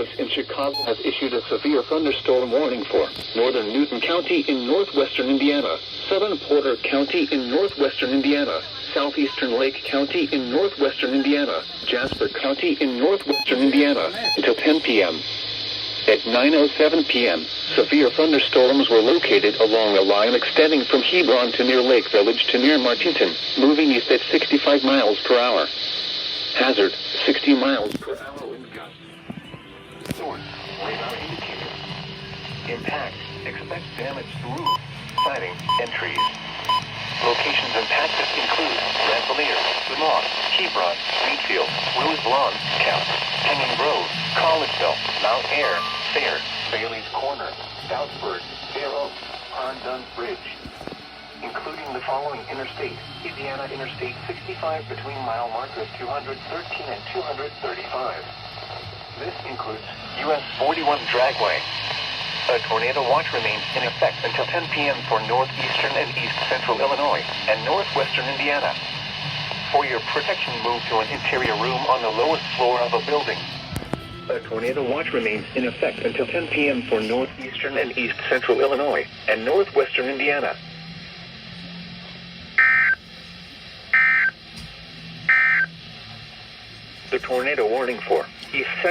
EAS in Chicago has issued a severe thunderstorm warning for northern Newton County in northwestern Indiana, southern Porter County in northwestern Indiana, southeastern Lake County in northwestern Indiana, Jasper County in northwestern Indiana, until 10 p.m. At 9:07 p.m., severe thunderstorms were located along a line extending from Hebron to near Lake Village to near Martinton, moving east at 65 miles per hour. Hazard, 60 miles per hour wind gusts. Source, radar indicator. Impact, expect damage to roof, siding, and trees. Locations impacted include Rensselaer, Vermont, Hebron, Wheatfield, Rose Lawn, Count, Hanging Grove, Collegeville, Mount Ayr, Sayre, Bailey's Corner, Stoutsburg, Fair Oaks, Pond Bridge, including the following interstate: Indiana Interstate 65 between mile markers 213 and 235. This includes US 41 Dragway. A tornado watch remains in effect until 10 p.m. for northeastern and east central Illinois and northwestern Indiana. For your protection, move to an interior room on the lowest floor of a building. A tornado watch remains in effect until 10 p.m. for northeastern and east central Illinois and northwestern Indiana. The tornado warning for east